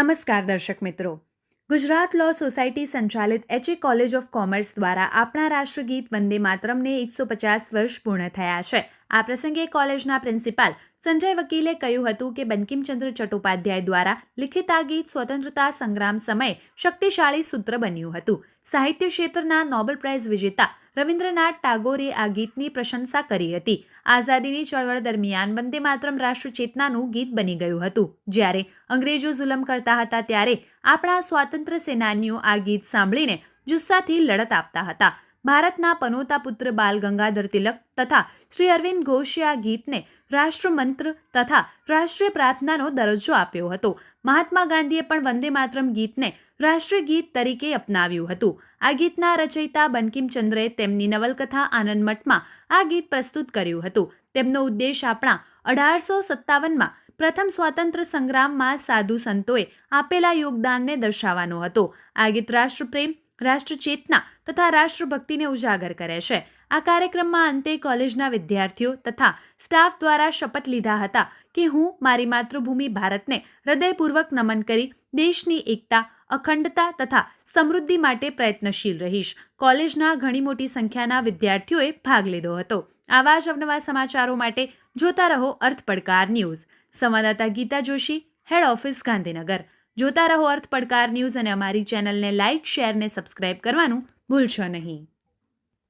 નમસ્કાર દર્શક મિત્રો. ગુજરાત લો સોસાયટી સંચાલિત એચએ કોલેજ ઓફ કોમર્સ દ્વારા આપણા રાષ્ટ્રગીત વંદે માતરમને 150 વર્ષ પૂર્ણ થયા છે. આ પ્રસંગે કોલેજના પ્રિન્સિપાલ સંજય વકીલે કહ્યું હતું કે બંકિમચંદ્ર ચટ્ટોપાધ્યાય દ્વારા લિખિત આ ગીત સ્વતંત્રતા સંગ્રામ સમયે શક્તિશાળી સૂત્ર બન્યું હતું. સાહિત્ય ક્ષેત્રના નોબેલ પ્રાઇઝ વિજેતા રવિન્દ્રનાથ ટાગોરે આ ગીતની પ્રશંસા કરી હતી. આઝાદીની ચળવળ દરમિયાન વંદે માતરમ રાષ્ટ્ર ચેતનાનું ગીત બની ગયું હતું. જ્યારે અંગ્રેજો જુલમ કરતા હતા ત્યારે આપણા સ્વાતંત્ર્ય સેનાનીઓ આ ગીત સાંભળીને જુસ્સાથી લડત આપતા હતા. ભારતના પનોતા પુત્ર બાલ ગંગાધર તિલક તથા શ્રી અરવિંદ ઘોષે આ ગીતને રાષ્ટ્રમંત્ર તથા રાષ્ટ્રીય પ્રાર્થનાનો દરજ્જો આપ્યો હતો. મહાત્મા ગાંધીએ પણ વંદે માતરમ ગીતને રાષ્ટ્રીય ગીત તરીકે અપનાવ્યું હતું. આ ગીતના રચયિતા બંકિમચંદ્રે તેમની નવલકથા આનંદ મઠમાં આ ગીત પ્રસ્તુત કર્યું હતું. તેમનો ઉદ્દેશ આપણા 1857માં પ્રથમ સ્વાતંત્ર્ય સંગ્રામમાં સાધુ સંતોએ આપેલા યોગદાનને દર્શાવવાનો હતો. આ ગીત રાષ્ટ્રપ્રેમ, રાષ્ટ્રચેતના તથા રાષ્ટ્રભક્તિને ઉજાગર કરે છે. આ કાર્યક્રમમાં અંતે કોલેજના વિદ્યાર્થીઓ તથા સ્ટાફ દ્વારા શપથ લીધા હતા કે હું મારી માતૃભૂમિ ભારતને હૃદયપૂર્વક નમન કરી દેશની એકતા, અખંડતા તથા સમૃદ્ધિ માટે પ્રયત્નશીલ રહીશ. કોલેજના ઘણી મોટી સંખ્યાના વિદ્યાર્થીઓએ ભાગ લીધો હતો. આવા જ અવનવા સમાચારો માટે જોતા રહો અર્થ પડકાર ન્યૂઝ. સંવાદદાતા ગીતા જોશી, હેડ ઓફિસ, ગાંધીનગર. જોતા રહો અર્થ પડકાર ન્યૂઝ અને અમારી ચેનલને લાઇક, શેર ને સબસ્ક્રાઇબ કરવાનું ભૂલશો નહીં.